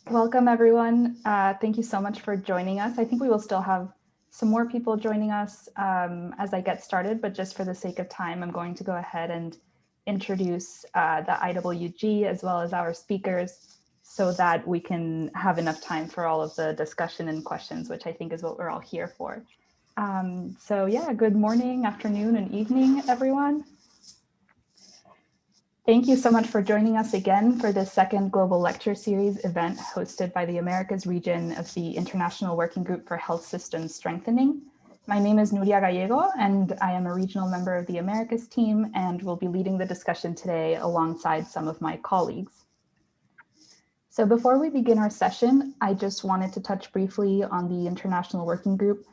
Welcome, everyone. Thank you so much for joining us. I think we will still have some more people joining us as I get started, but just for the sake of time, I'm going to go ahead and introduce the IWG as well as our speakers so that we can have enough time for all of the discussion and questions, which I think is what we're all here for. So yeah, good morning, afternoon, and evening, everyone. Thank you so much for joining us again for this second Global Lecture Series event hosted by the Americas region of the International Working Group for Health Systems Strengthening. My name is Nuria Gallego, and I am a regional member of the Americas team and will be leading the discussion today alongside some of my colleagues. So before we begin our session, I just wanted to touch briefly on the International Working Group.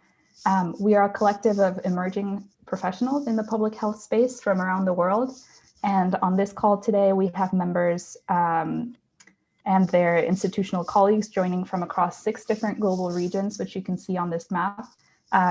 We are a collective of emerging professionals in the public health space from around the world. And on this call today, we have members and their institutional colleagues joining from across 6 different global regions, which you can see on this map,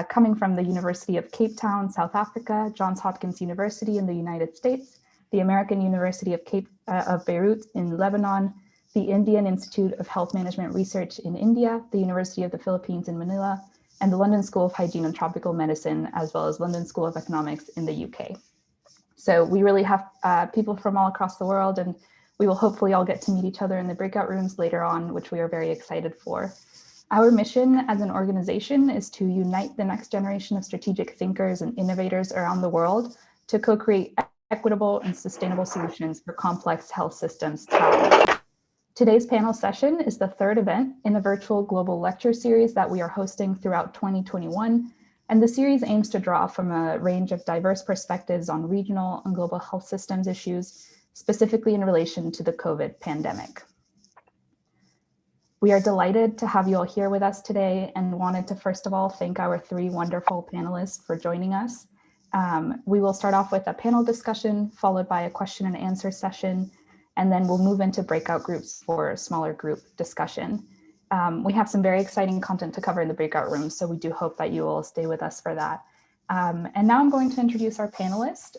coming from the University of Cape Town, South Africa, Johns Hopkins University in the United States, the American University of Beirut in Lebanon, the Indian Institute of Health Management Research in India, the University of the Philippines in Manila, and the London School of Hygiene and Tropical Medicine, as well as London School of Economics in the UK. So we really have people from all across the world, and we will hopefully all get to meet each other in the breakout rooms later on, which we are very excited for. Our mission as an organization is to unite the next generation of strategic thinkers and innovators around the world to co-create equitable and sustainable solutions for complex health systems challenges. Today's panel session is the 3rd event in a virtual global lecture series that we are hosting throughout 2021. And the series aims to draw from a range of diverse perspectives on regional and global health systems issues, specifically in relation to the COVID pandemic. We are delighted to have you all here with us today and wanted to first of all thank our 3 wonderful panelists for joining us. We will start off with a panel discussion followed by a question and answer session, and then we'll move into breakout groups for a smaller group discussion. We have some very exciting content to cover in the breakout rooms, so we do hope that you will stay with us for that. And now I'm going to introduce our panelists.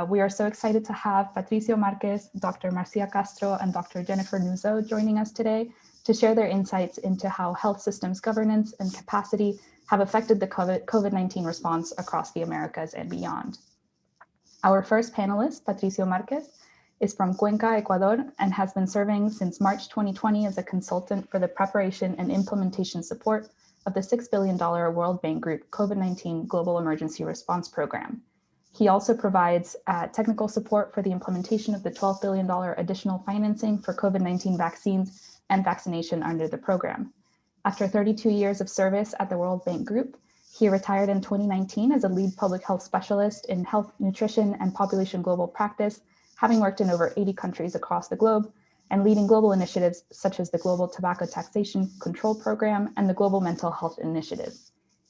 We are so excited to have Patricio Marquez, Dr. Marcia Castro, and Dr. Jennifer Nuzzo joining us today to share their insights into how health systems governance and capacity have affected the COVID-19 response across the Americas and beyond. Our first panelist, Patricio Marquez, is from Cuenca, Ecuador, and has been serving since March 2020 as a consultant for the preparation and implementation support of the $6 billion World Bank Group COVID-19 Global Emergency Response Program. He also provides technical support for the implementation of the $12 billion additional financing for COVID-19 vaccines and vaccination under the program. After 32 years of service at the World Bank Group, he retired in 2019 as a lead public health specialist in health, nutrition, and population global practice, having worked in over 80 countries across the globe and leading global initiatives such as the Global Tobacco Taxation Control Program and the Global Mental Health Initiative.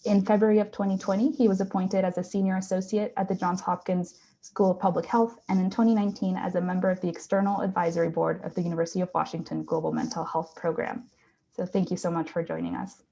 In February of 2020, he was appointed as a senior associate at the Johns Hopkins School of Public Health, and in 2019 as a member of the External Advisory Board of the University of Washington Global Mental Health Program. So thank you so much for joining us.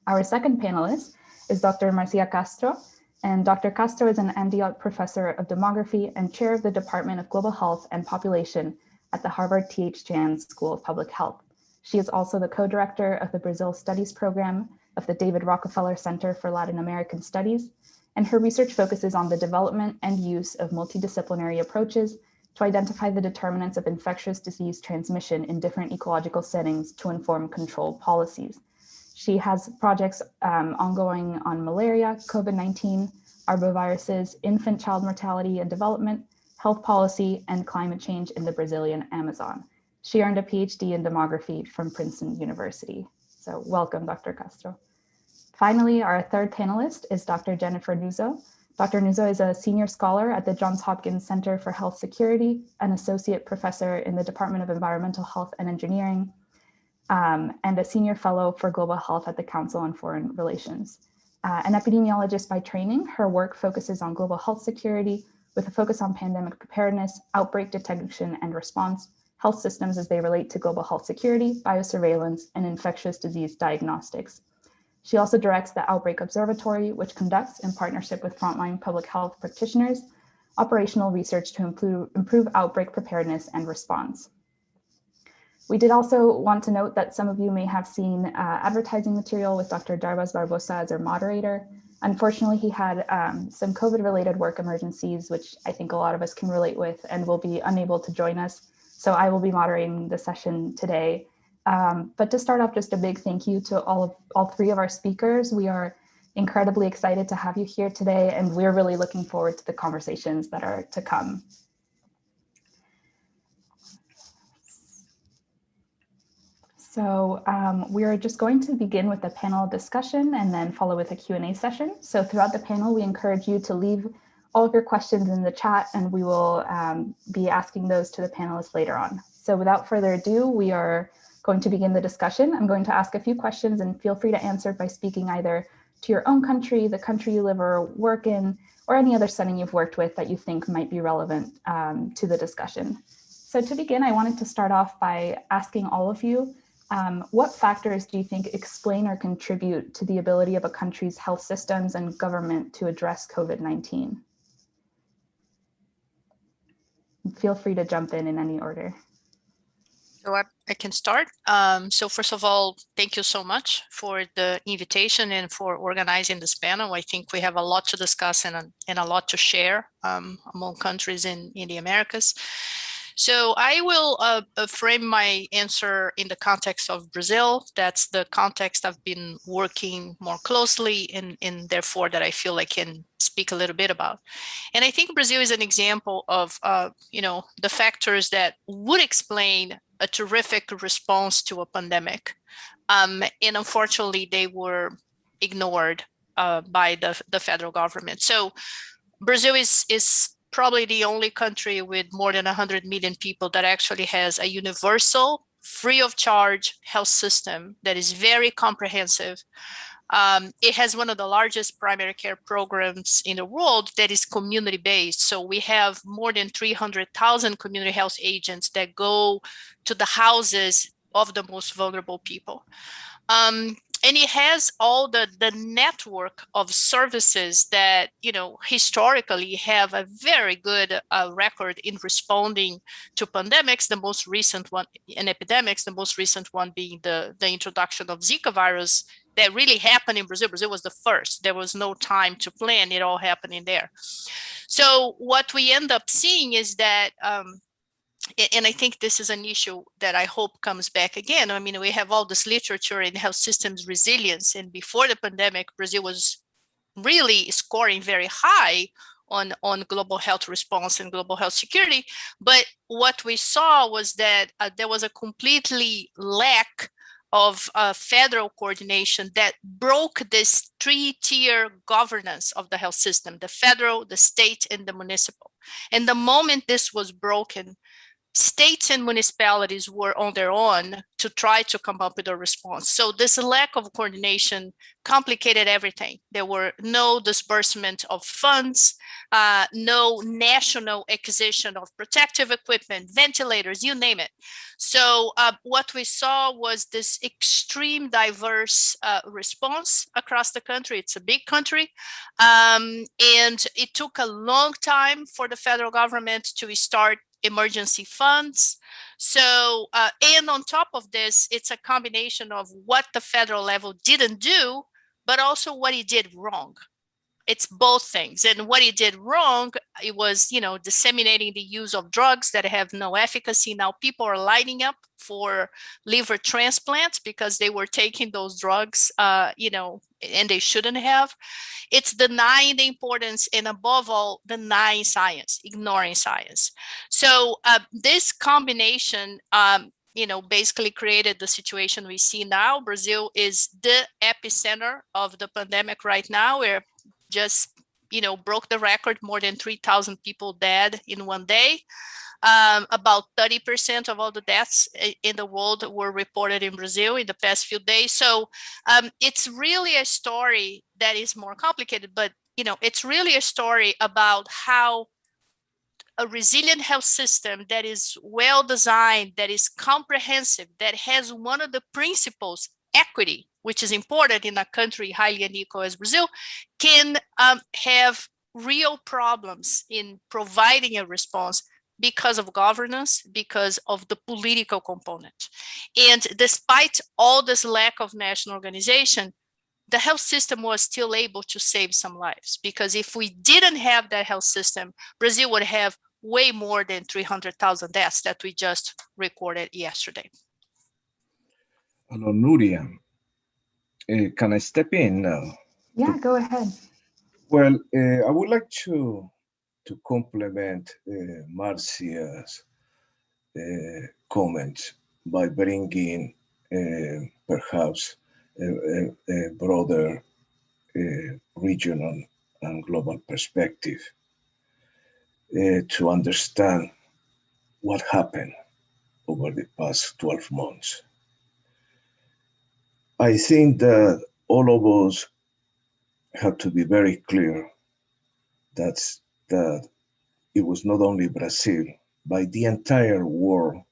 Our second panelist is Dr. Marcia Castro. And Dr. Castro is an MD professor of demography and chair of the Department of Global Health and Population at the Harvard T.H. Chan School of Public Health. She is also the co-director of the Brazil Studies program of the David Rockefeller Center for Latin American Studies, and her research focuses on the development and use of multidisciplinary approaches to identify the determinants of infectious disease transmission in different ecological settings to inform control policies. She has projects ongoing on malaria, COVID-19, arboviruses, infant child mortality and development, health policy, and climate change in the Brazilian Amazon. She earned a PhD in demography from Princeton University. So welcome, Dr. Castro. Finally, our third panelist is Dr. Jennifer Nuzzo. Dr. Nuzzo is a senior scholar at the Johns Hopkins Center for Health Security, an associate professor in the Department of Environmental Health and Engineering, and a senior fellow for global health at the Council on Foreign Relations. An epidemiologist by training, her work focuses on global health security with a focus on pandemic preparedness, outbreak detection and response, health systems as they relate to global health security, biosurveillance, and infectious disease diagnostics. She also directs the Outbreak Observatory, which conducts, in partnership with frontline public health practitioners, operational research to improve outbreak preparedness and response. We did also want to note that some of you may have seen advertising material with Dr. Jarbas Barbosa as our moderator. Unfortunately, he had some COVID-related work emergencies, which I think a lot of us can relate with, and will be unable to join us. So I will be moderating the session today. But to start off, just a big thank you to all three of our speakers. We are incredibly excited to have you here today, and we're really looking forward to the conversations that are to come. So we are just going to begin with a panel discussion and then follow with a Q&A session. So throughout the panel, we encourage you to leave all of your questions in the chat, and we will be asking those to the panelists later on. So without further ado, we are going to begin the discussion. I'm going to ask a few questions, and feel free to answer by speaking either to your own country, the country you live or work in, or any other setting you've worked with that you think might be relevant to the discussion. So to begin, I wanted to start off by asking all of you, what factors do you think explain or contribute to the ability of a country's health systems and government to address COVID-19? Feel free to jump in any order. So I can start. So first of all, thank you so much for the invitation and for organizing this panel. I think we have a lot to discuss and a lot to share among countries in the Americas. So I will frame my answer in the context of Brazil. That's the context I've been working more closely and therefore that I feel I can speak a little bit about. And I think Brazil is an example of, the factors that would explain a terrific response to a pandemic. And unfortunately, they were ignored by the federal government. So Brazil is probably the only country with more than 100 million people that actually has a universal, free of charge health system that is very comprehensive. It has one of the largest primary care programs in the world that is community-based. So we have more than 300,000 community health agents that go to the houses of the most vulnerable people. And it has all the network of services that, historically have a very good record in responding to pandemics, the most recent one in epidemics, the most recent one being the introduction of Zika virus that really happened in Brazil. Brazil was the first. There was no time to plan. It all happened in there. So what we end up seeing is that, and I think this is an issue that I hope comes back again. I mean, we have all this literature in health systems resilience. And before the pandemic, Brazil was really scoring very high on global health response and global health security. But what we saw was that there was a completely lack of federal coordination that broke this three-tier governance of the health system, the federal, the state, and the municipal. And the moment this was broken, states and municipalities were on their own to try to come up with a response. So this lack of coordination complicated everything. There were no disbursement of funds, no national acquisition of protective equipment, ventilators, you name it. So what we saw was this extreme diverse response across the country. It's a big country. And it took a long time for the federal government to start emergency funds. So, and on top of this, it's a combination of what the federal level didn't do, but also what he did wrong. It's both things. And what he did wrong, it was, disseminating the use of drugs that have no efficacy. Now people are lining up for liver transplants because they were taking those drugs, and they shouldn't have. It's denying the importance and above all, denying science, ignoring science. So this combination, basically created the situation we see now. Brazil is the epicenter of the pandemic right now. We're just, broke the record, more than 3,000 people dead in one day. About 30% of all the deaths in the world were reported in Brazil in the past few days. So it's really a story that is more complicated, but it's really a story about how a resilient health system that is well designed, that is comprehensive, that has one of the principles, equity, which is important in a country highly unequal as Brazil, can have real problems in providing a response because of governance, because of the political component. And despite all this lack of national organization, the health system was still able to save some lives, because if we didn't have that health system, Brazil would have way more than 300,000 deaths that we just recorded yesterday. Hello, Nuria. Can I step in now? Yeah, go ahead. Well, I would like to complement Marcia's comments by bringing perhaps a broader regional and global perspective to understand what happened over the past 12 months. I think that all of us have to be very clear that it was not only Brazil, but the entire world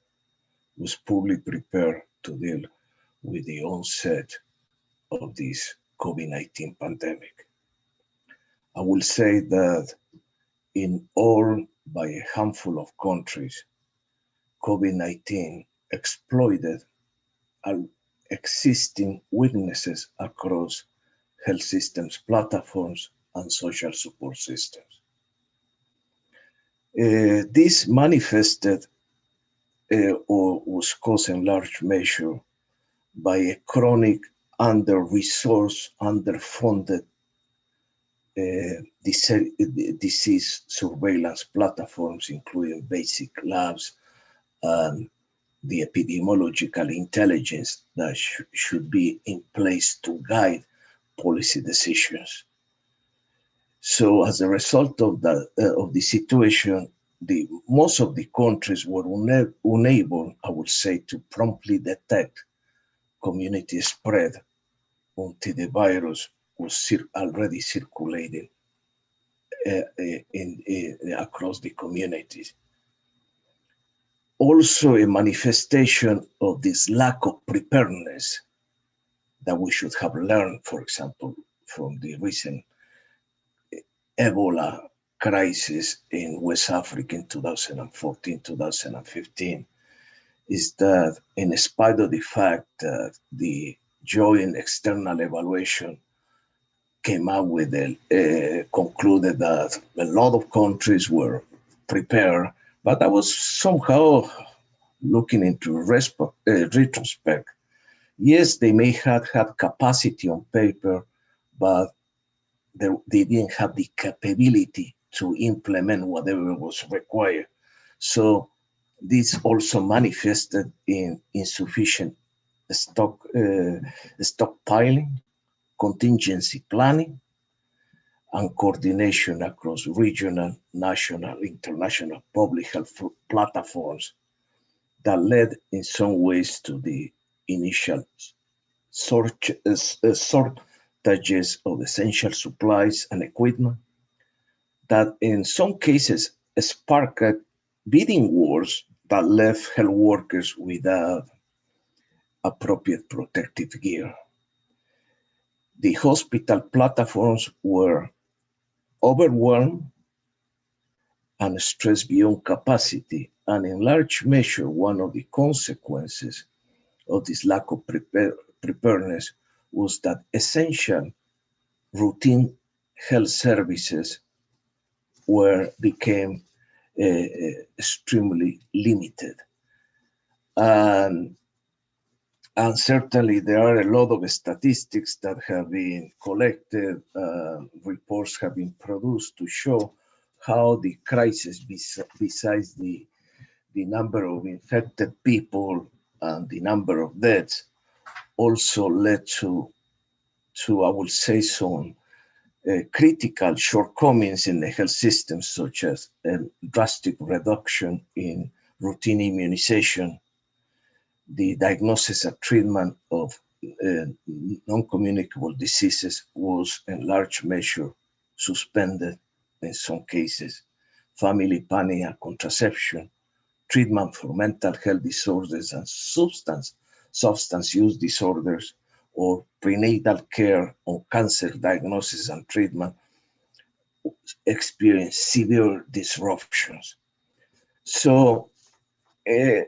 was poorly prepared to deal with the onset of this COVID-19 pandemic. I will say that in all by a handful of countries, COVID-19 exploited existing weaknesses across health systems, platforms, and social support systems. This manifested or was caused in large measure by a chronic under-resourced, underfunded disease surveillance platforms, including basic labs and the epidemiological intelligence that should be in place to guide policy decisions. So as a result of the situation, most of the countries were unable, I would say, to promptly detect community spread until the virus was already circulating across the communities. Also a manifestation of this lack of preparedness that we should have learned, for example, from the recent Ebola crisis in West Africa in 2014, 2015, is that in spite of the fact that the joint external evaluation came out with concluded that a lot of countries were prepared, but I was somehow looking into retrospect. Yes, they may have had capacity on paper, but they didn't have the capability to implement whatever was required. So this also manifested in insufficient stockpiling, contingency planning, and coordination across regional, national, international public health platforms that led in some ways to the initial shortages of essential supplies and equipment that in some cases sparked bidding wars that left health workers without appropriate protective gear. The hospital platforms were overwhelmed and stressed beyond capacity, and in large measure, one of the consequences of this lack of preparedness was that essential routine health services became extremely limited. And certainly there are a lot of statistics that have been collected, reports have been produced to show how the crisis, besides the number of infected people and the number of deaths, also led to I would say, some critical shortcomings in the health system, such as a drastic reduction in routine immunization, the diagnosis and treatment of non-communicable diseases was in large measure suspended in some cases, family planning and contraception, treatment for mental health disorders and substance use disorders, or prenatal care on cancer diagnosis and treatment experienced severe disruptions. So, in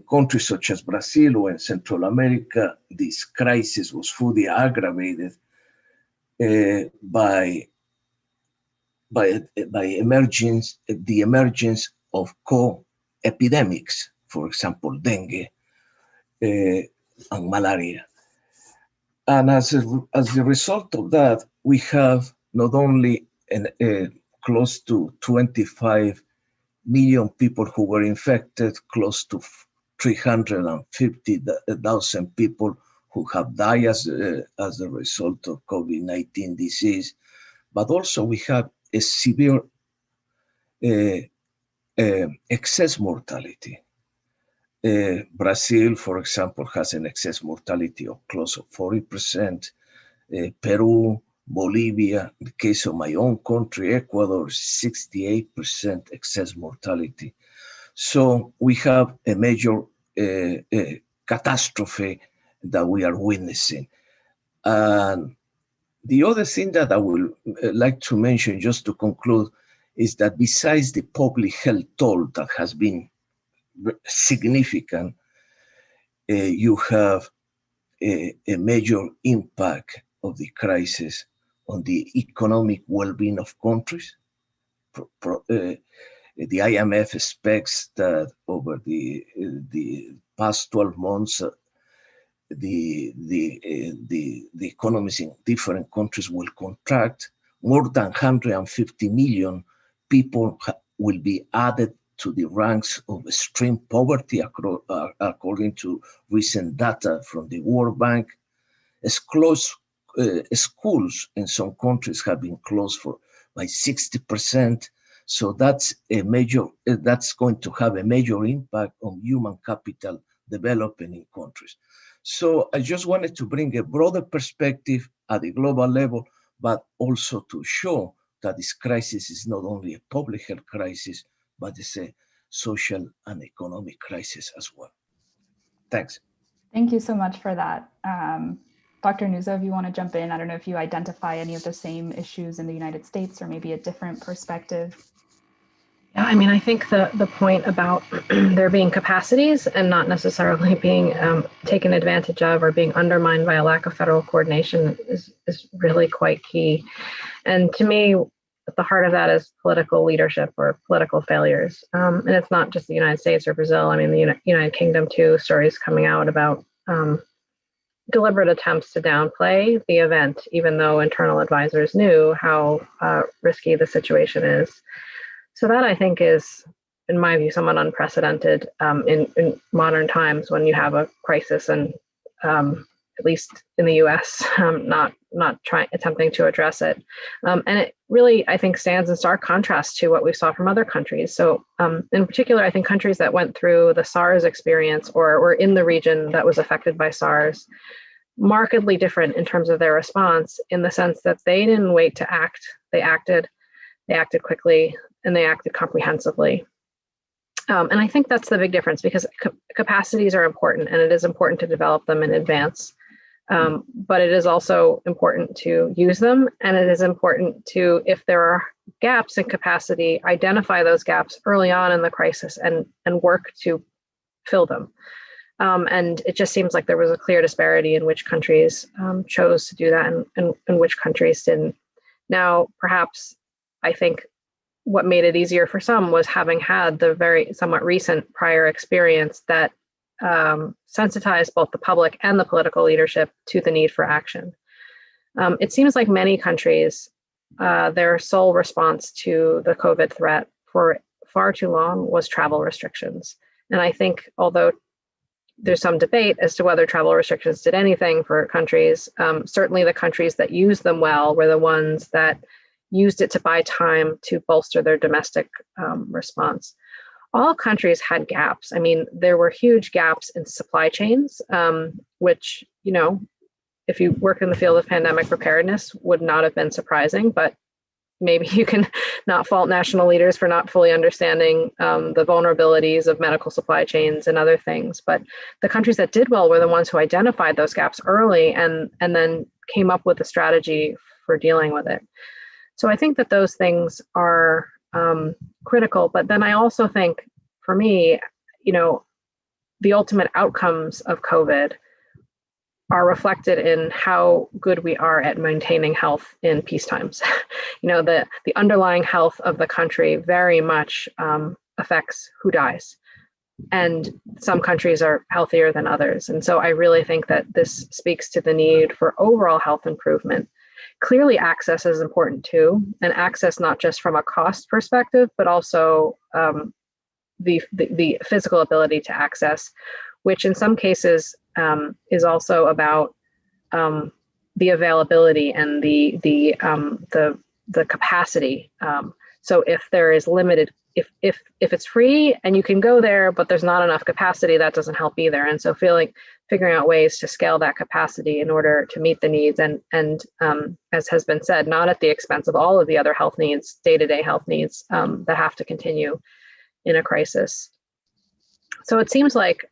countries such as Brazil or in Central America, this crisis was further aggravated by the emergence of co-epidemics, for example, dengue and malaria. And as a result of that, we have not only close to 25 million people who were infected, close to 350,000 people who have died as a result of COVID-19 disease, but also we have a severe excess mortality. Brazil, for example, has an excess mortality of close to 40%. Peru, Bolivia, in the case of my own country, Ecuador, 68% excess mortality. So we have a major catastrophe that we are witnessing. And the other thing that I would like to mention, just to conclude, is that besides the public health toll that has been significant, you have a major impact of the crisis on the economic well-being of countries. The IMF expects that over the past 12 months, the economies in different countries will contract. More than 150 million people will be added to the ranks of extreme poverty, according to recent data from the World Bank. Schools in some countries have been closed by 60%. So that's going to have a major impact on human capital development in countries. So I just wanted to bring a broader perspective at the global level, but also to show that this crisis is not only a public health crisis, but it's a social and economic crisis as well. Thanks. Thank you so much for that. Dr. Nuzzo, if you want to jump in, I don't know if you identify any of the same issues in the United States or maybe a different perspective. Yeah, I mean, I think the point about there being capacities and not necessarily being taken advantage of or being undermined by a lack of federal coordination is really quite key. And to me, at the heart of that is political leadership or political failures. And it's not just the United States or Brazil. I mean, the United Kingdom too, stories coming out about deliberate attempts to downplay the event, even though internal advisors knew how risky the situation is. So that, I think, is, in my view, somewhat unprecedented in modern times when you have a crisis, and at least in the U.S., not attempting to address it. And it really, I think, stands in stark contrast to what we saw from other countries. So in particular, I think countries that went through the SARS experience or were in the region that was affected by SARS, markedly different in terms of their response, in the sense that they didn't wait to act. They acted quickly, and they acted comprehensively. And I think that's the big difference, because capacities are important, and it is important to develop them in advance. But it is also important to use them, and it is important to, if there are gaps in capacity, identify those gaps early on in the crisis and work to fill them. And it just seems like there was a clear disparity in which countries chose to do that and which countries didn't. Now, perhaps, I think what made it easier for some was having had the very somewhat recent prior experience that sensitized both the public and the political leadership to the need for action. It seems like many countries, their sole response to the COVID threat for far too long was travel restrictions. And I think, although there's some debate as to whether travel restrictions did anything for countries, certainly the countries that used them well were the ones that used it to buy time to bolster their domestic response. All countries had gaps. I mean, there were huge gaps in supply chains, which, if you work in the field of pandemic preparedness, would not have been surprising, but maybe you can not fault national leaders for not fully understanding the vulnerabilities of medical supply chains and other things. But the countries that did well were the ones who identified those gaps early and then came up with a strategy for dealing with it. So I think that those things are critical. But then I also think, for me, the ultimate outcomes of COVID are reflected in how good we are at maintaining health in peace times. The underlying health of the country very much affects who dies. And some countries are healthier than others. And so I really think that this speaks to the need for overall health improvement. Clearly, access is important too, and access not just from a cost perspective, but also the physical ability to access, which in some cases is also about the availability and the capacity. So if there is limited, if it's free and you can go there, but there's not enough capacity, that doesn't help either. And so figuring out ways to scale that capacity in order to meet the needs, and as has been said, not at the expense of all of the other health needs, day-to-day health needs that have to continue in a crisis. So it seems like,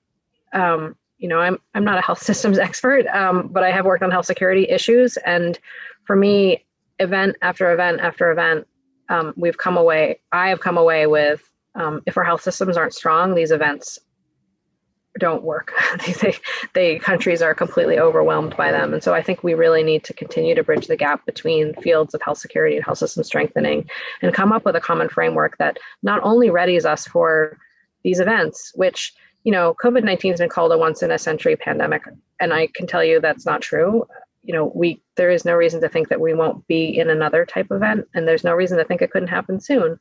I'm not a health systems expert, but I have worked on health security issues. And for me, event after event after event, I have come away with, if our health systems aren't strong, these events don't work. Countries are completely overwhelmed by them. And so I think we really need to continue to bridge the gap between fields of health security and health system strengthening, and come up with a common framework that not only readies us for these events, which, COVID-19 has been called a once in a century pandemic. And I can tell you that's not true. There is no reason to think that we won't be in another type of event, and there's no reason to think it couldn't happen soon.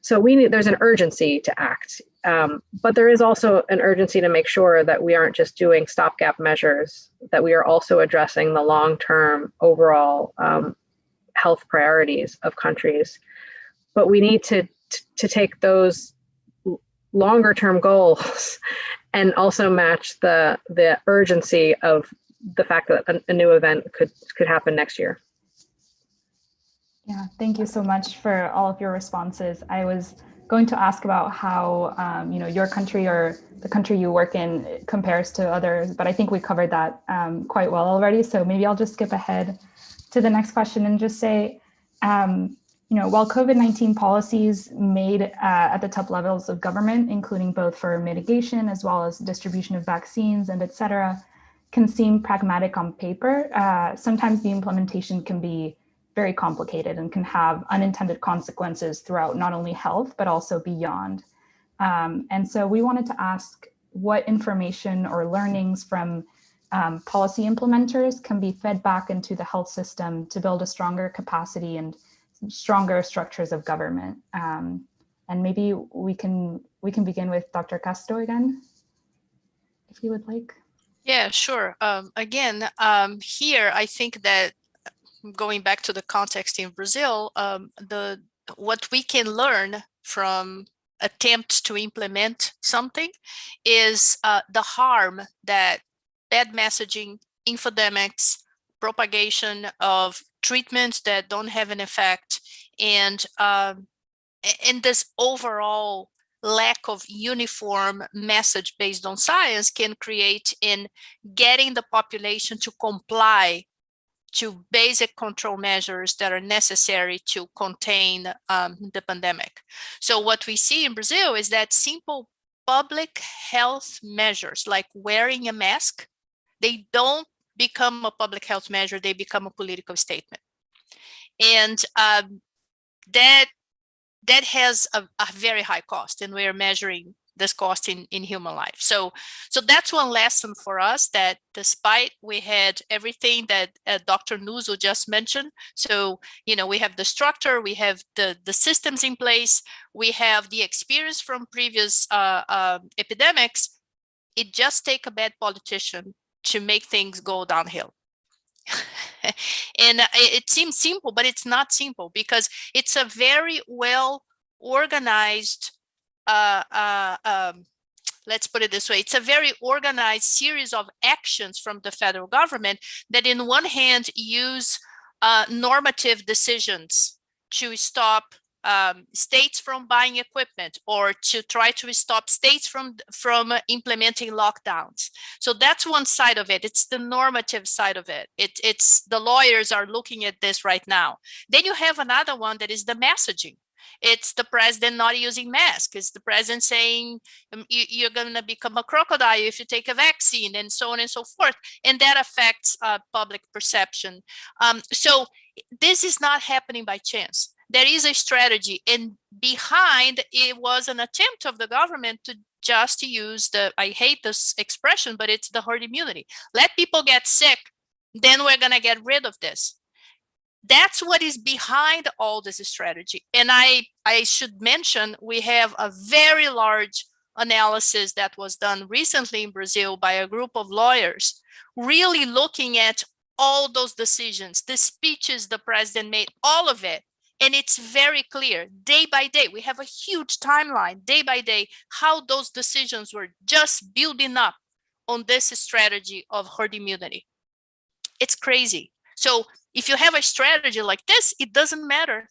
So there's an urgency to act, but there is also an urgency to make sure that we aren't just doing stopgap measures, that we are also addressing the long-term overall health priorities of countries. But we need to take those longer-term goals and also match the urgency of the fact that a new event could happen next year. Yeah, thank you so much for all of your responses. I was going to ask about how your country or the country you work in compares to others, but I think we covered that quite well already. So maybe I'll just skip ahead to the next question and just say, while COVID-19 policies made at the top levels of government, including both for mitigation as well as distribution of vaccines and et cetera, can seem pragmatic on paper, sometimes the implementation can be very complicated and can have unintended consequences throughout not only health, but also beyond. And so we wanted to ask what information or learnings from policy implementers can be fed back into the health system to build a stronger capacity and stronger structures of government. And maybe we can begin with Dr. Castro again, if you would like. Yeah, sure. Again, here, I think that going back to the context in Brazil, what we can learn from attempts to implement something is the harm that bad messaging, infodemics, propagation of treatments that don't have an effect, and this overall lack of uniform message based on science can create in getting the population to comply to basic control measures that are necessary to contain the pandemic. So what we see in Brazil is that simple public health measures like wearing a mask, they don't become a public health measure, they become a political statement. And that has a very high cost, and we're measuring this cost in human life. So that's one lesson for us, that despite we had everything that Dr. Nuzzo just mentioned, so we have the structure, we have the systems in place, we have the experience from previous epidemics, it just takes a bad politician to make things go downhill. And it seems simple, but it's not simple, because it's a very well organized, let's put it this way, it's a very organized series of actions from the federal government that in one hand use normative decisions to stop states from buying equipment, or to try to stop states from implementing lockdowns. So that's one side of it. It's the normative side of it. It's the lawyers are looking at this right now. Then you have another one that is the messaging. It's the president not using masks. It's the president saying you're going to become a crocodile if you take a vaccine, and so on and so forth. And that affects public perception. So this is not happening by chance. There is a strategy, and behind it was an attempt of the government to just use I hate this expression, but it's the herd immunity. Let people get sick, then we're going to get rid of this. That's what is behind all this strategy. And I should mention, we have a very large analysis that was done recently in Brazil by a group of lawyers, really looking at all those decisions, the speeches the president made, all of it. And it's very clear, day by day, we have a huge timeline, day by day, how those decisions were just building up on this strategy of herd immunity. It's crazy. So if you have a strategy like this, it doesn't matter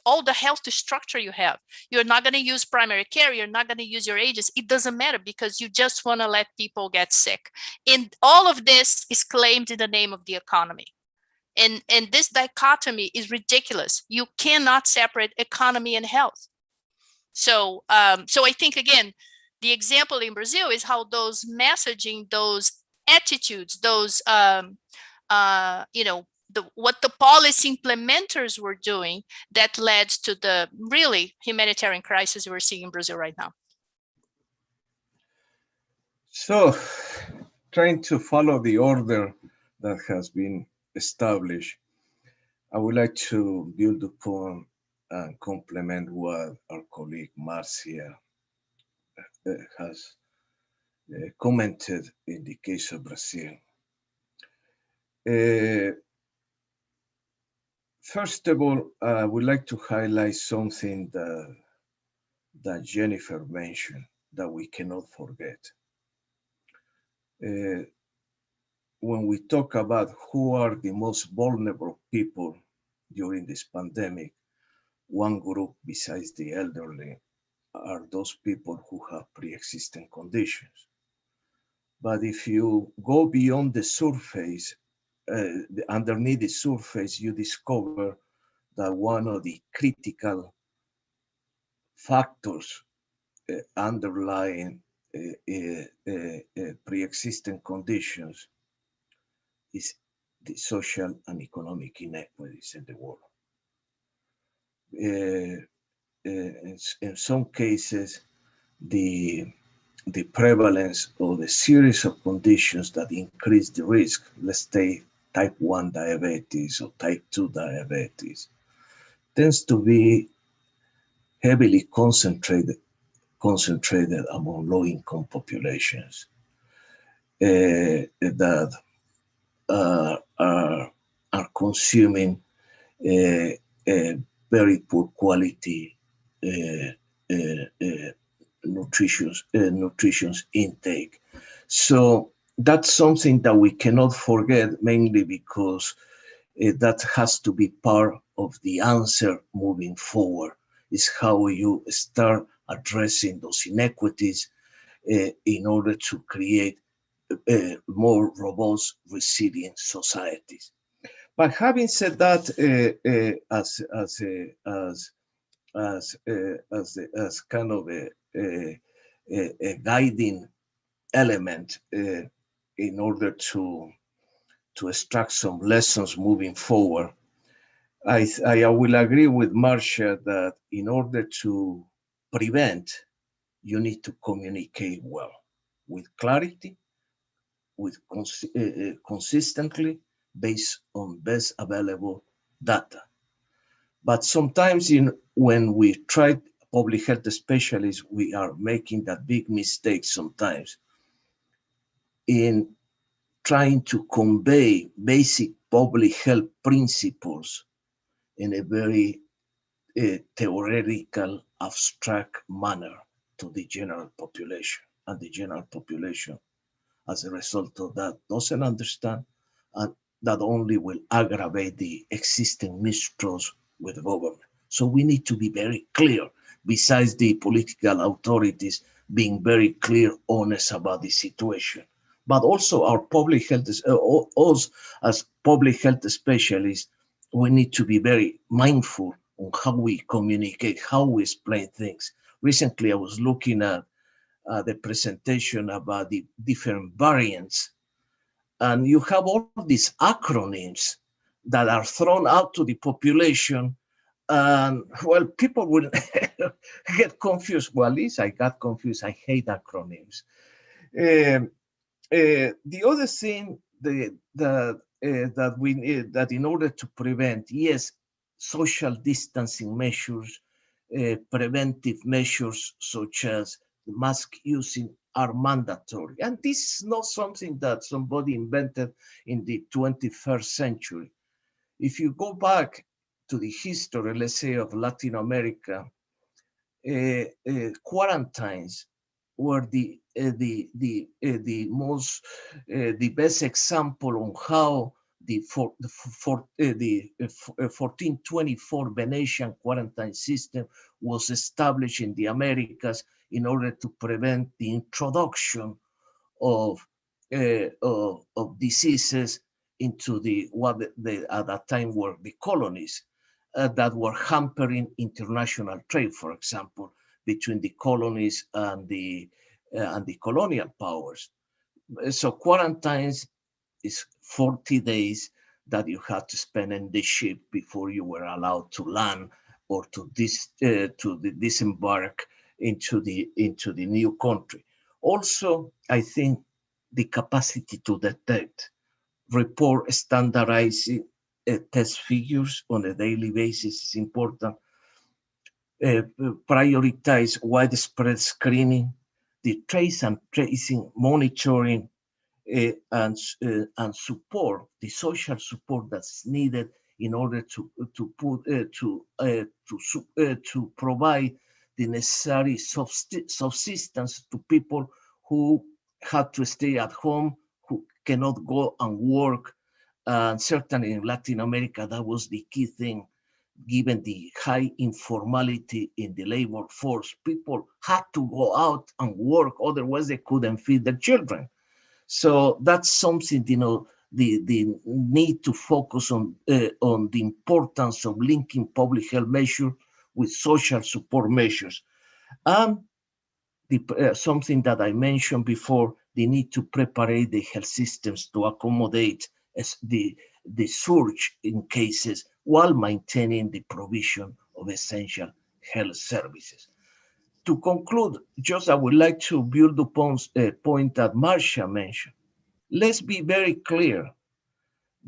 all the health structure you have. You're not going to use primary care. You're not going to use your agents. It doesn't matter, because you just want to let people get sick. And all of this is claimed in the name of the economy. And this dichotomy is ridiculous. You cannot separate economy and health. So I think, again, the example in Brazil is how those messaging, those attitudes, those what the policy implementers were doing that led to the really humanitarian crisis we're seeing in Brazil right now. So, trying to follow the order that has been established, I would like to build upon and complement what our colleague Marcia has commented in the case of Brazil. First of all, I would like to highlight something that Jennifer mentioned that we cannot forget. When we talk about who are the most vulnerable people during this pandemic, one group besides the elderly are those people who have pre-existing conditions. But if you go beyond the surface, underneath the surface, you discover that one of the critical factors underlying pre-existing conditions is the social and economic inequities in the world. In some cases, the prevalence of the series of conditions that increase the risk, let's say type 1 diabetes or type 2 diabetes, tends to be heavily concentrated among low-income populations that are consuming very poor quality nutrition intake. So that's something that we cannot forget, mainly because that has to be part of the answer moving forward, is how you start addressing those inequities in order to create more robust, resilient societies. But having said that, as kind of a guiding element in order to extract some lessons moving forward, I will agree with Marcia that in order to prevent, you need to communicate well, with clarity, with consistently, based on best available data. But sometimes when we try public health specialists, we are making that big mistake sometimes in trying to convey basic public health principles in a very theoretical, abstract manner to the general population. And the general population, as a result of that, doesn't understand, and that only will aggravate the existing mistrust with government. So we need to be very clear, besides the political authorities being very clear, honest about the situation. But also our public health, us as public health specialists, we need to be very mindful on how we communicate, how we explain things. Recently, I was looking at the presentation about the different variants, and you have all these acronyms that are thrown out to the population, and well, people will get confused. Well, at least I got confused. I hate acronyms. The other thing that we need, that in order to prevent, yes, social distancing measures, preventive measures such as mask using are mandatory. And this is not something that somebody invented in the 21st century. If you go back to the history, let's say, of Latin America, quarantines were the best example on how the 1424 Venetian quarantine system was established in the Americas in order to prevent the introduction of diseases into what at that time were the colonies that were hampering international trade, for example, between the colonies and the colonial powers. So quarantines is 40 days that you had to spend in the ship before you were allowed to land or to disembark into the new country. Also, I think the capacity to detect, report, standardizing test figures on a daily basis is important. Prioritize widespread screening, the trace and tracing monitoring, and support, the social support that's needed in order to provide the necessary subsistence to people who had to stay at home, who cannot go and work. And certainly in Latin America, that was the key thing. Given the high informality in the labor force, people had to go out and work, otherwise they couldn't feed their children. So that's something, the need to focus on the importance of linking public health measures with social support measures. And something that I mentioned before, the need to prepare the health systems to accommodate the surge in cases while maintaining the provision of essential health services. To conclude, just I would like to build upon a point that Marcia mentioned. Let's be very clear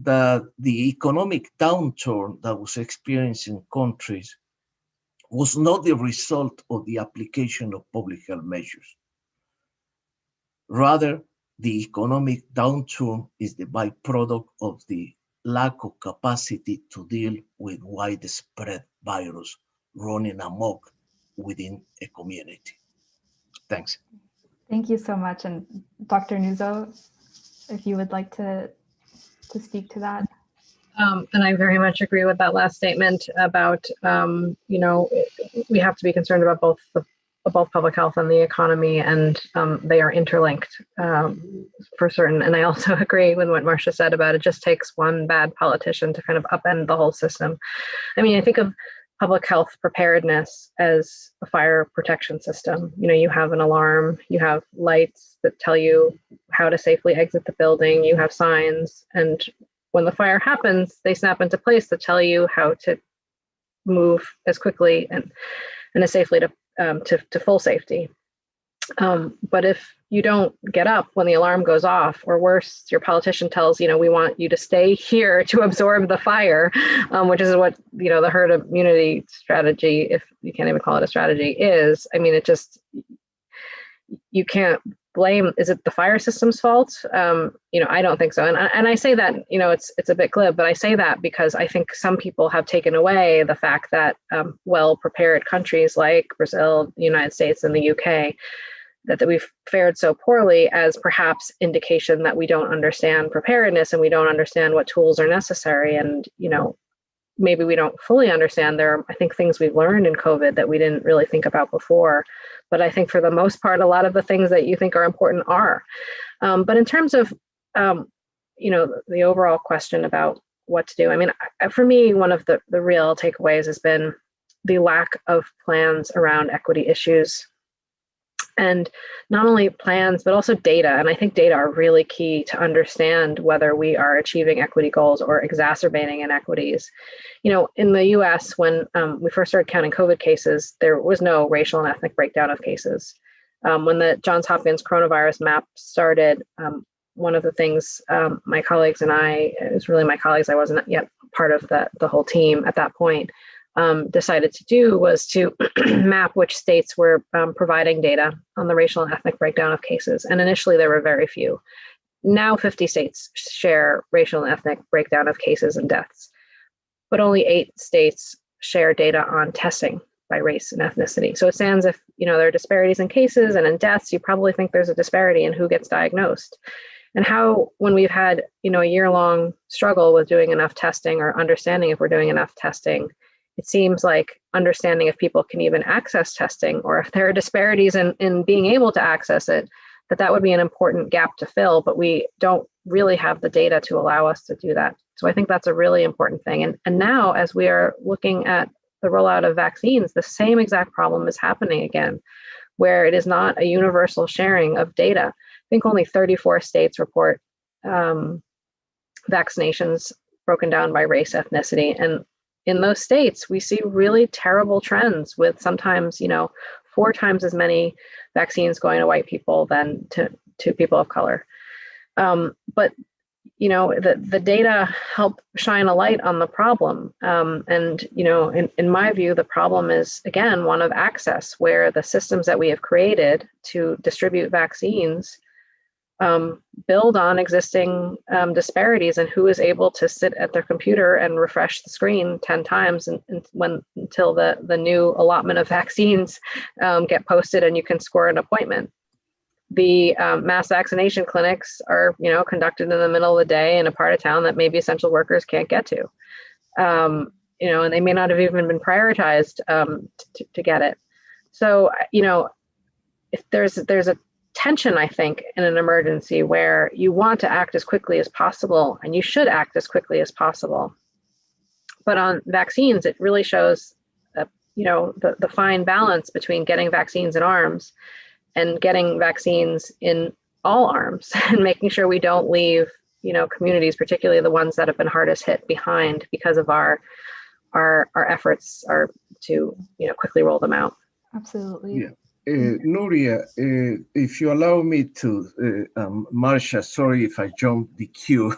that the economic downturn that was experienced in countries was not the result of the application of public health measures. Rather, the economic downturn is the byproduct of the lack of capacity to deal with widespread virus running amok within a community. Thanks. Thank you so much. And Dr. Nuzzo, if you would like to speak to that. And I very much agree with that last statement about, we have to be concerned about both public health and the economy, and they are interlinked for certain. And I also agree with what Marcia said about it just takes one bad politician to kind of upend the whole system. I mean, I think of public health preparedness as a fire protection system. You have an alarm, you have lights that tell you how to safely exit the building, you have signs, and when the fire happens, they snap into place to tell you how to move as quickly and as safely to full safety. But if you don't get up when the alarm goes off, or worse, your politician tells, we want you to stay here to absorb the fire, which is what, the herd immunity strategy, if you can't even call it a strategy, is. I mean, you can't blame, is it the fire system's fault? I don't think so. And I say that, it's a bit glib, but I say that because I think some people have taken away the fact that well-prepared countries like Brazil, the United States, and the UK, that we've fared so poorly as perhaps indication that we don't understand preparedness and we don't understand what tools are necessary. And, maybe we don't fully understand. There are, I think, things we've learned in COVID that we didn't really think about before. But I think for the most part, a lot of the things that you think are important are. But in terms of, the overall question about what to do. I mean, for me, one of the real takeaways has been the lack of plans around equity issues. And not only plans, but also data. And I think data are really key to understand whether we are achieving equity goals or exacerbating inequities. You know, in the US, when we first started counting COVID cases, there was no racial and ethnic breakdown of cases. When the Johns Hopkins coronavirus map started, one of the things my colleagues and I, it was really my colleagues, I wasn't yet part of the whole team at that point, decided to do was to map which states were providing data on the racial and ethnic breakdown of cases. And initially there were very few. Now 50 states share racial and ethnic breakdown of cases and deaths, but only 8 states share data on testing by race and ethnicity. So it stands if, you know, there are disparities in cases and in deaths, you probably think there's a disparity in who gets diagnosed. And how, when we've had, you know, a year-long struggle with doing enough testing or understanding if we're doing enough testing, it seems like understanding if people can even access testing or if there are disparities in being able to access it, that would be an important gap to fill, but we don't really have the data to allow us to do that. So I think that's a really important thing. And now, as we are looking at the rollout of vaccines, the same exact problem is happening again, where it is not a universal sharing of data. I think only 34 states report vaccinations broken down by race, ethnicity. And in those states, we see really terrible trends with sometimes, you know, 4 times as many vaccines going to white people than to people of color. But, you know, the data help shine a light on the problem. And, you know, in my view, the problem is, again, one of access, where the systems that we have created to distribute vaccines build on existing disparities in who is able to sit at their computer and refresh the screen 10 times until the new allotment of vaccines get posted and you can score an appointment. The mass vaccination clinics are, you know, conducted in the middle of the day in a part of town that maybe essential workers can't get to, you know, and they may not have even been prioritized to get it. So, you know, if there's a tension, I think, in an emergency where you want to act as quickly as possible, and you should act as quickly as possible. But on vaccines, it really shows, you know, the fine balance between getting vaccines in arms and getting vaccines in all arms, and making sure we don't leave, you know, communities, particularly the ones that have been hardest hit, behind because of our efforts are to, you know, quickly roll them out. Absolutely. Yeah. Nuria, if you allow me to, Marcia, sorry if I jumped the queue,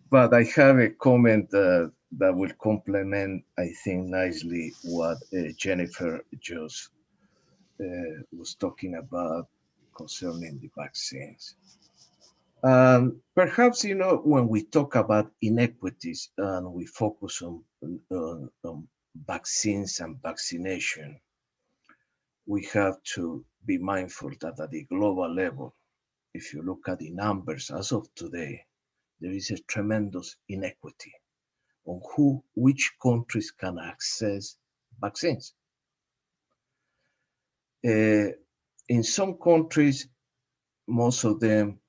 but I have a comment that will complement, I think, nicely what Jennifer just was talking about concerning the vaccines. Perhaps, you know, when we talk about inequities and we focus on vaccines and vaccination, we have to be mindful that at the global level, if you look at the numbers as of today, there is a tremendous inequity on which countries can access vaccines. In some countries, most of them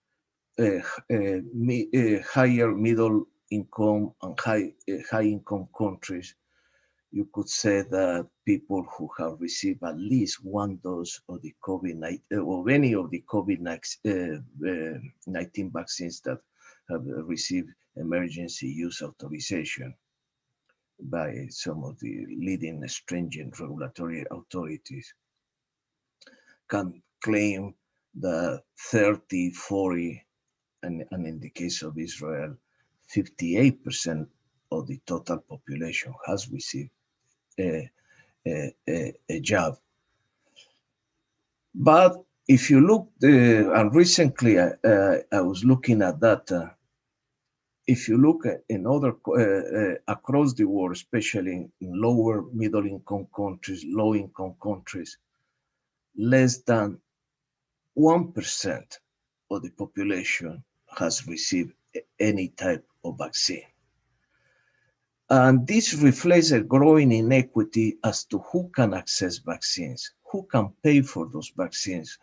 higher middle income and high income countries, you could say that people who have received at least 1 dose of the COVID-19 or any of the COVID-19 vaccines that have received emergency use authorization by some of the leading stringent regulatory authorities can claim that 30, 40, and in the case of Israel, 58% of the total population has received a job. But if you look, and recently I was looking at data, if you look at in other, across the world, especially in lower middle income countries, low income countries, less than 1% of the population has received any type of vaccine. And this reflects a growing inequity as to who can access vaccines, who can pay for those vaccines.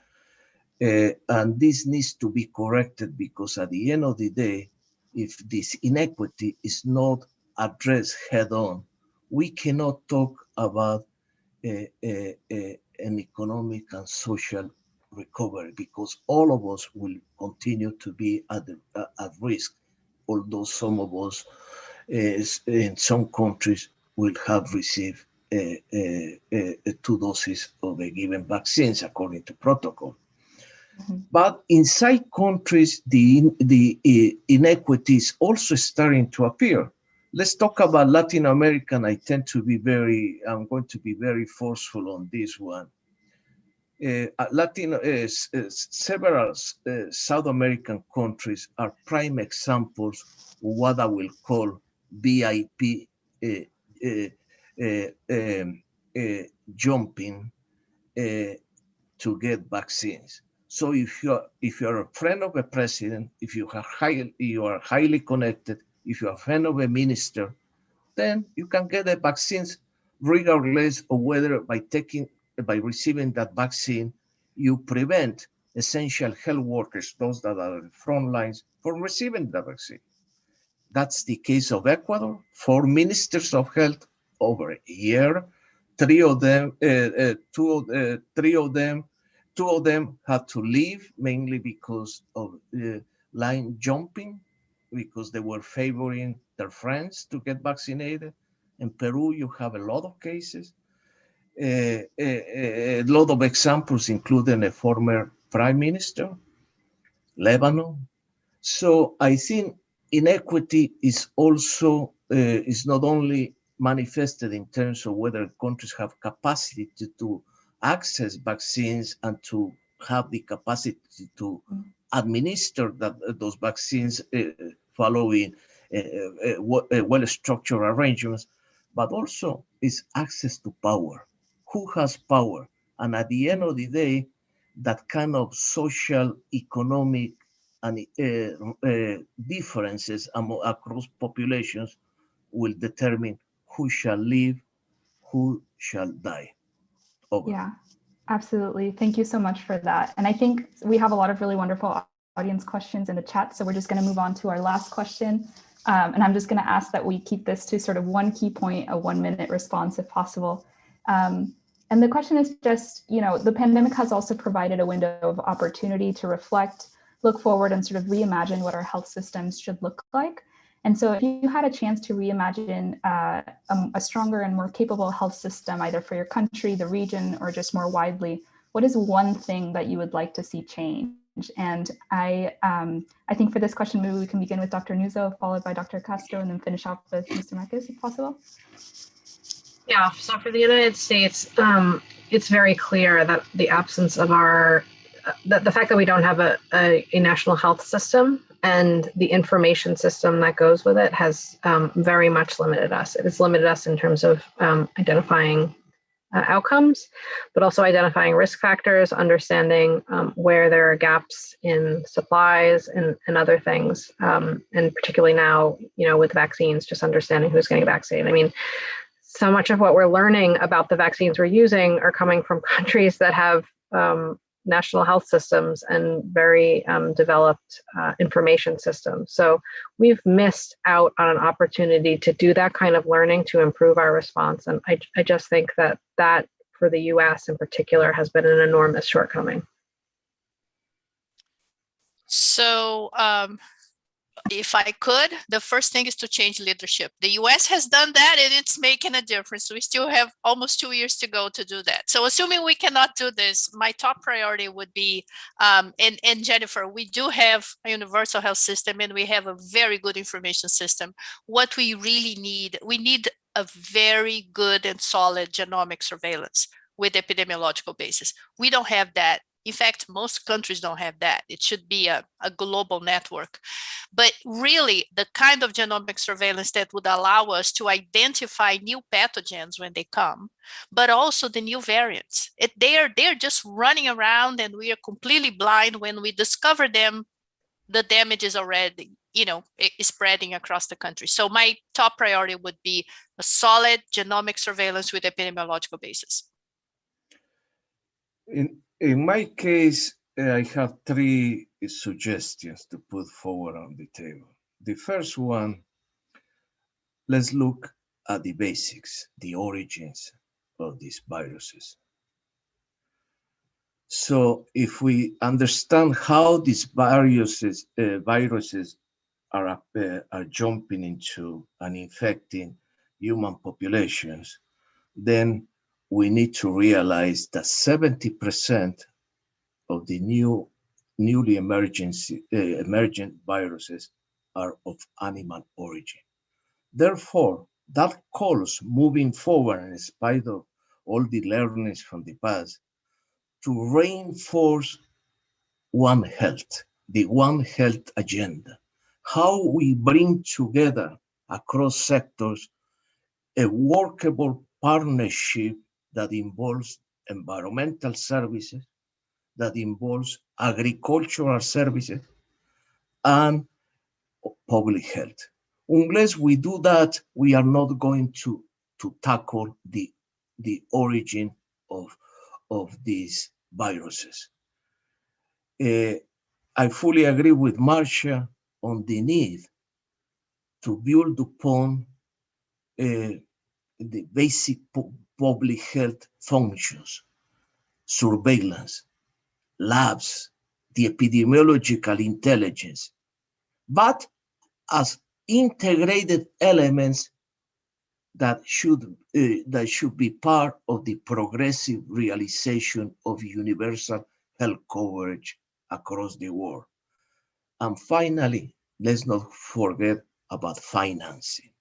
And this needs to be corrected because at the end of the day, if this inequity is not addressed head on, we cannot talk about an economic and social recovery, because all of us will continue to be at risk, although some of us in some countries will have received 2 doses of a given vaccines according to protocol. Mm-hmm. But inside countries, the inequities also starting to appear. Let's talk about Latin America. I'm going to be very forceful on this one. Several South American countries are prime examples of what I will call VIP jumping to get vaccines. So if you're a friend of a president, if you are highly connected, if you're a friend of a minister, then you can get the vaccines regardless of whether by receiving that vaccine, you prevent essential health workers, those that are on the front lines, from receiving the vaccine. That's the case of Ecuador. 4 ministers of health over a year. 3 of them, two of them had to leave, mainly because of line jumping, because they were favoring their friends to get vaccinated. In Peru, you have a lot of cases. A lot of examples, including a former prime minister, Lebanon. So I think inequity is also is not only manifested in terms of whether countries have capacity to access vaccines and to have the capacity to administer those vaccines following well-structured arrangements, but also is access to power. Who has power? And at the end of the day, that kind of social, economic, and differences across populations will determine who shall live, who shall die. Over. Yeah, absolutely. Thank you so much for that. And I think we have a lot of really wonderful audience questions in the chat. So we're just going to move on to our last question. And I'm just going to ask that we keep this to sort of one key point, a 1-minute response if possible. And the question is just, the pandemic has also provided a window of opportunity to reflect, look forward, and sort of reimagine what our health systems should look like. And so if you had a chance to reimagine a stronger and more capable health system, either for your country, the region, or just more widely, what is one thing that you would like to see change? And I think for this question, maybe we can begin with Dr. Nuzzo, followed by Dr. Castro, and then finish off with Mr. Marquez, if possible. Yeah, so for the United States, it's very clear that the absence of the fact that we don't have a national health system and the information system that goes with it has very much limited us. It has limited us in terms of identifying outcomes, but also identifying risk factors, understanding where there are gaps in supplies and other things. And particularly now, with vaccines, just understanding who's getting a vaccine. I mean, so much of what we're learning about the vaccines we're using are coming from countries that have national health systems and very developed information systems. So we've missed out on an opportunity to do that kind of learning to improve our response. And I just think that for the US in particular has been an enormous shortcoming. So if I could, the first thing is to change leadership. The US has done that and it's making a difference. We still have almost 2 years to go to do that. So assuming we cannot do this, my top priority would be, and Jennifer, we do have a universal health system and we have a very good information system. What we really need, we need a very good and solid genomic surveillance with epidemiological basis. We don't have that. In fact, most countries don't have that. It should be a global network. But really, the kind of genomic surveillance that would allow us to identify new pathogens when they come, but also the new variants. They're just running around and we are completely blind. When we discover them, the damage is already, spreading across the country. So my top priority would be a solid genomic surveillance with epidemiological basis. In my case, I have 3 suggestions to put forward on the table. The first one, let's look at the basics, the origins of these viruses. So if we understand how these viruses are jumping into and infecting human populations, then we need to realize that 70% of the newly emergent viruses are of animal origin. Therefore, that calls moving forward, in spite of all the learnings from the past, to reinforce One Health, the One Health agenda. How we bring together across sectors a workable partnership that involves environmental services, that involves agricultural services, and public health. Unless we do that, we are not going to tackle the origin of these viruses. I fully agree with Marcia on the need to build upon the basic public health functions, surveillance, labs, the epidemiological intelligence, but as integrated elements that should be part of the progressive realization of universal health coverage across the world. And finally, let's not forget about financing.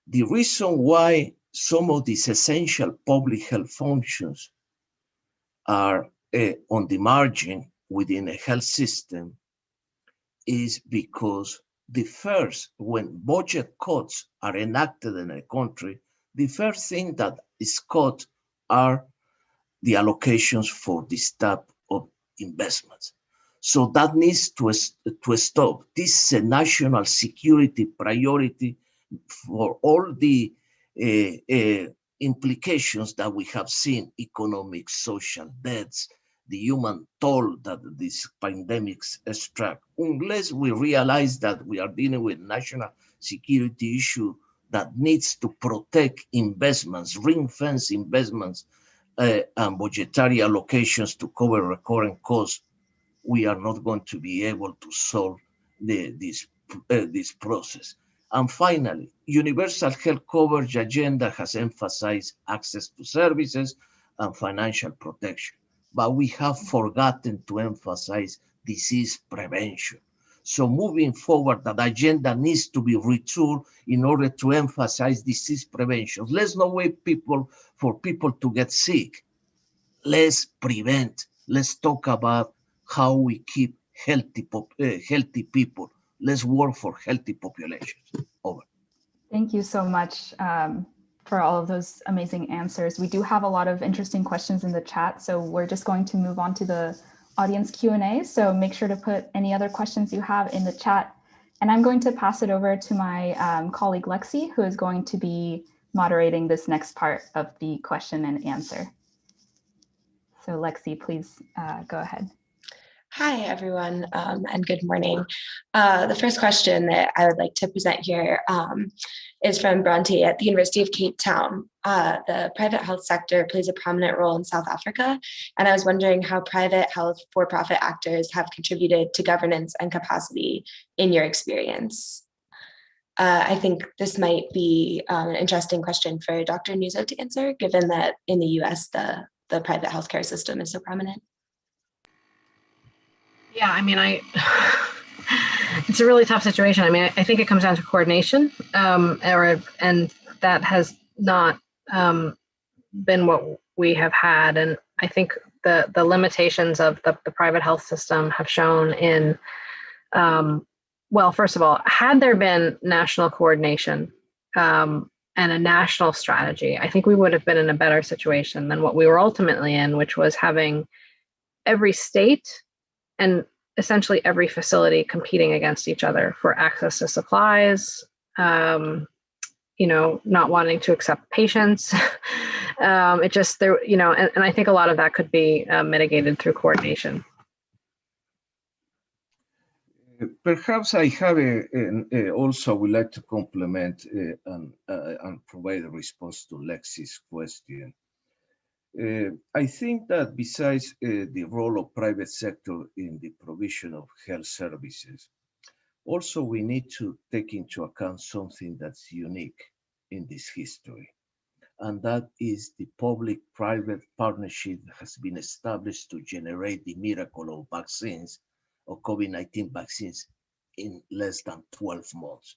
The reason why some of these essential public health functions are on the margin within a health system is because when budget cuts are enacted in a country, the first thing that is cut are the allocations for this type of investments. So that needs to stop. This is a national security priority for all the implications that we have seen: economic, social, deaths, the human toll that these pandemics extract. Unless we realize that we are dealing with national security issue that needs to protect investments, ring-fence investments, and budgetary allocations to cover recurrent costs, we are not going to be able to solve this process. And finally, universal health coverage agenda has emphasized access to services and financial protection, but we have forgotten to emphasize disease prevention. So moving forward, that agenda needs to be retooled in order to emphasize disease prevention. Let's not wait for people to get sick. Let's prevent. Let's talk about how we keep healthy people. Let's work for healthy populations. Over. Thank you so much for all of those amazing answers. We do have a lot of interesting questions in the chat, so we're just going to move on to the audience Q&A. So make sure to put any other questions you have in the chat. And I'm going to pass it over to my colleague Lexi, who is going to be moderating this next part of the question and answer. So Lexi, please go ahead. Hi, everyone, and good morning. The first question that I would like to present here is from Bronte at the University of Cape Town. The private health sector plays a prominent role in South Africa, and I was wondering how private health for-profit actors have contributed to governance and capacity in your experience. I think this might be an interesting question for Dr. Nuzzo to answer, given that in the US, the private healthcare system is so prominent. Yeah, I mean, it's a really tough situation. I mean, I think it comes down to coordination, and that has not been what we have had. And I think the limitations of the private health system have shown in, well, first of all, had there been national coordination and a national strategy, I think we would have been in a better situation than what we were ultimately in, which was having every state and essentially every facility competing against each other for access to supplies, not wanting to accept patients. It just, and I think a lot of that could be mitigated through coordination. Perhaps I have also would like to complement and provide a response to Lexi's question. I think that besides the role of private sector in the provision of health services, also we need to take into account something that's unique in this history, and that is the public-private partnership that has been established to generate the miracle of vaccines, of COVID-19 vaccines, in less than 12 months.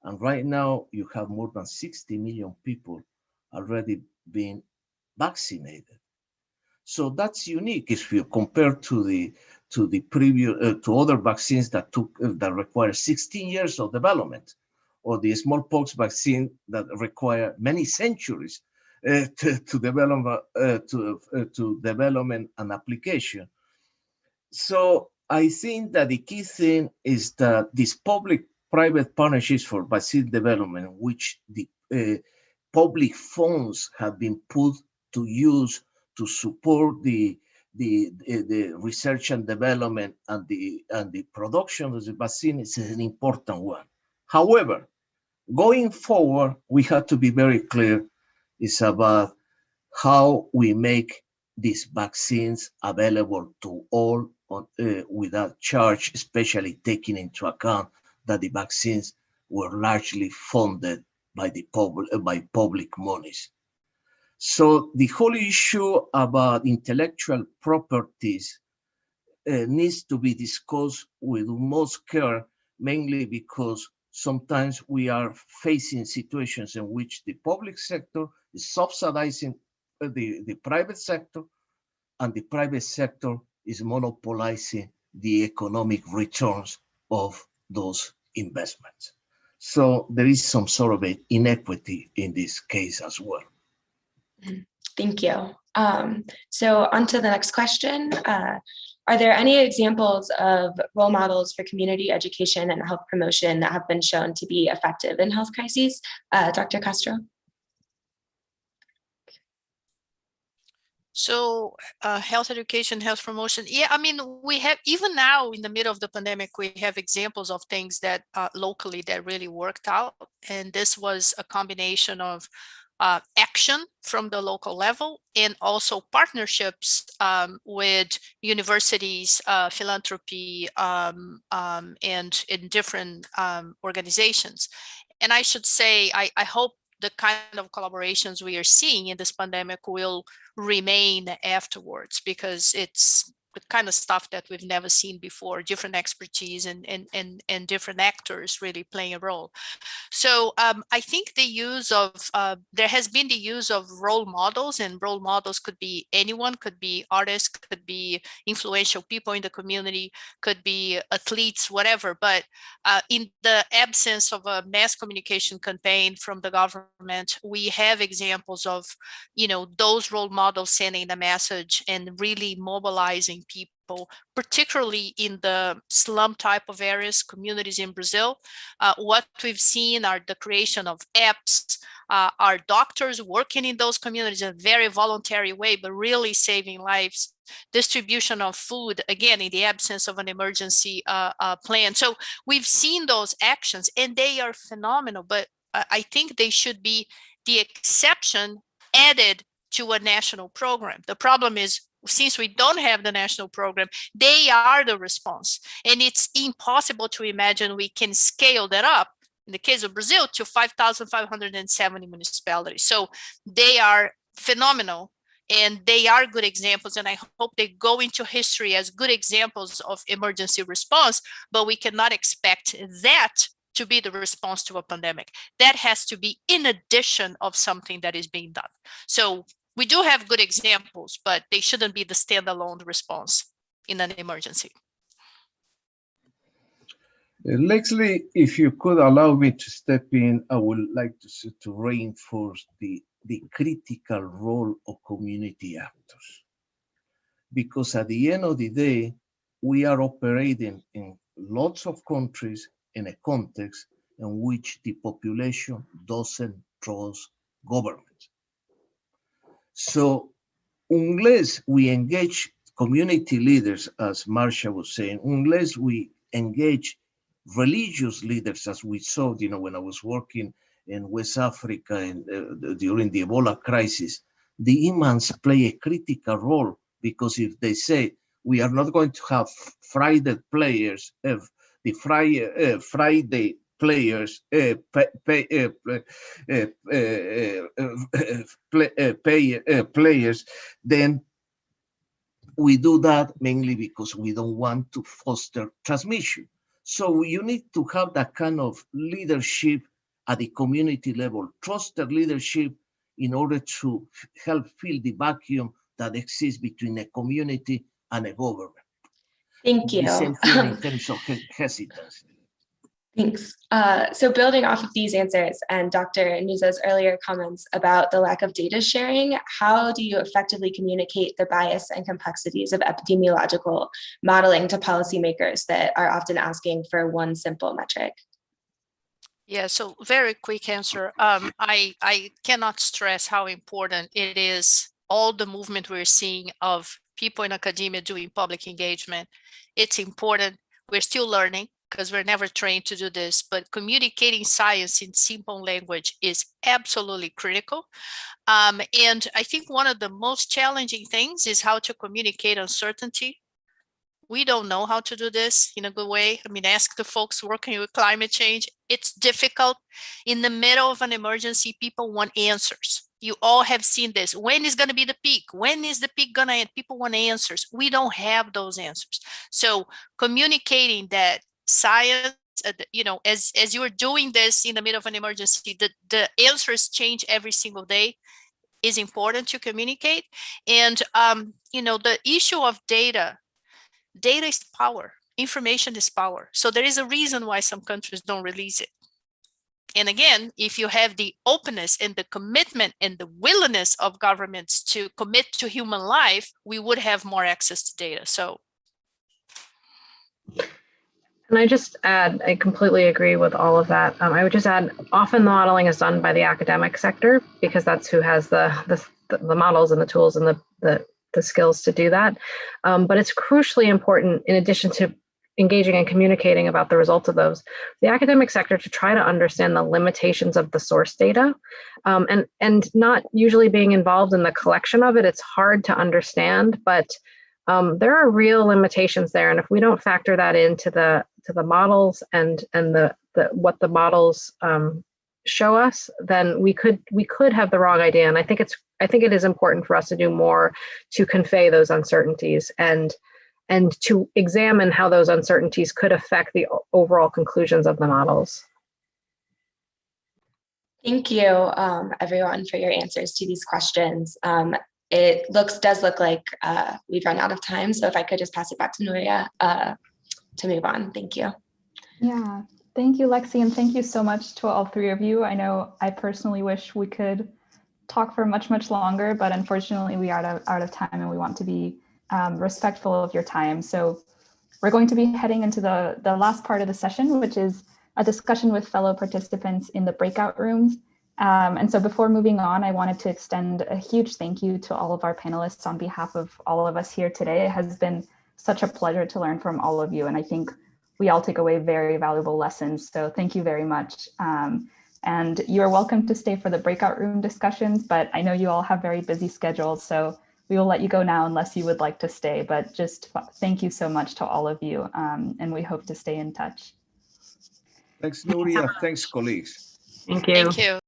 And right now, you have more than 60 million people already being vaccinated. So that's unique if you compare to the previous to other vaccines that require 16 years of development, or the smallpox vaccine that require many centuries to development and application. So I think that the key thing is that these public-private partnerships for vaccine development, which the public funds have been put to use to support the research and development and the production of the vaccine, is an important one. However, going forward, we have to be very clear. It's about how we make these vaccines available to all without charge, especially taking into account that the vaccines were largely funded by public monies. So the whole issue about intellectual properties needs to be discussed with most care, mainly because sometimes we are facing situations in which the public sector is subsidizing the private sector, and the private sector is monopolizing the economic returns of those investments. So there is some sort of an inequity in this case as well. Thank you. So on to the next question. Are there any examples of role models for community education and health promotion that have been shown to be effective in health crises? Dr. Castro? So health education, health promotion. Yeah, I mean, we have, even now in the middle of the pandemic, we have examples of things that locally that really worked out. And this was a combination of action from the local level and also partnerships with universities, philanthropy, and in different organizations. And I should say, I hope the kind of collaborations we are seeing in this pandemic will remain afterwards, because it's the kind of stuff that we've never seen before, different expertise and different actors really playing a role. So I think the use of, there has been the use of role models, and role models could be anyone, could be artists, could be influential people in the community, could be athletes, whatever. But in the absence of a mass communication campaign from the government, we have examples of, you know, those role models sending the message and really mobilizing people, particularly in the slum type of areas, communities in Brazil. What we've seen are the creation of apps, our doctors working in those communities in a very voluntary way, but really saving lives, distribution of food, again, in the absence of an emergency plan. So we've seen those actions and they are phenomenal, but I think they should be the exception added to a national program. The problem is, since we don't have the national program, they are the response. And it's impossible to imagine we can scale that up, in the case of Brazil, to 5,570 municipalities. So they are phenomenal and they are good examples. And I hope they go into history as good examples of emergency response, but we cannot expect that to be the response to a pandemic. That has to be in addition of something that is being done. So we do have good examples, but they shouldn't be the standalone response in an emergency. Leslie, if you could allow me to step in, I would like to reinforce the critical role of community actors. Because at the end of the day, we are operating in lots of countries in a context in which the population doesn't trust government. So unless we engage community leaders, as Marcia was saying, unless we engage religious leaders, as we saw, when I was working in West Africa and during the Ebola crisis. The imams play a critical role, because if they say we are not going to have Friday players, Friday players players, then we do that mainly because we don't want to foster transmission. So you need to have that kind of leadership at the community level, trusted leadership, in order to help fill the vacuum that exists between a community and a government. Thank you. The same thing in terms of hesitancy. Thanks. So building off of these answers and Dr. Nuzzo's earlier comments about the lack of data sharing, how do you effectively communicate the bias and complexities of epidemiological modeling to policymakers that are often asking for one simple metric? Yeah, so very quick answer. I cannot stress how important it is, all the movement we're seeing of people in academia doing public engagement. It's important. We're still learning, because we're never trained to do this, but communicating science in simple language is absolutely critical. And I think one of the most challenging things is how to communicate uncertainty. We don't know how to do this in a good way. I mean, ask the folks working with climate change. It's difficult. In the middle of an emergency, people want answers. You all have seen this. When is going to be the peak? When is the peak going to end? People want answers. We don't have those answers. So communicating that science, as you are doing this in the middle of an emergency, the answers change every single day, is important to communicate. And, the issue of data is power. Information is power. So there is a reason why some countries don't release it. And again, if you have the openness and the commitment and the willingness of governments to commit to human life, we would have more access to data. So. And I just add, I completely agree with all of that. I would just add, often the modeling is done by the academic sector, because that's who has the models and the tools and the skills to do that. But it's crucially important, in addition to engaging and communicating about the results of those, the academic sector to try to understand the limitations of the source data, and not usually being involved in the collection of it. It's hard to understand, but there are real limitations there. And if we don't factor that into the models and what the models show us, then we could have the wrong idea. And I think it is important for us to do more to convey those uncertainties and to examine how those uncertainties could affect the overall conclusions of the models. Thank you, everyone, for your answers to these questions. It does look like we've run out of time. So if I could just pass it back to Nuria to move on. Thank you. Yeah, thank you, Lexi, and thank you so much to all three of you. I know I personally wish we could talk for much, much longer, but unfortunately we are out of time, and we want to be respectful of your time. So we're going to be heading into the last part of the session, which is a discussion with fellow participants in the breakout rooms. And so before moving on, I wanted to extend a huge thank you to all of our panelists on behalf of all of us here today. It has been such a pleasure to learn from all of you, and I think we all take away very valuable lessons. So thank you very much. And you're welcome to stay for the breakout room discussions, but I know you all have very busy schedules, so we will let you go now unless you would like to stay, but just thank you so much to all of you, and we hope to stay in touch. Thanks, Nuria. Thanks, colleagues. Thank you. Thank you.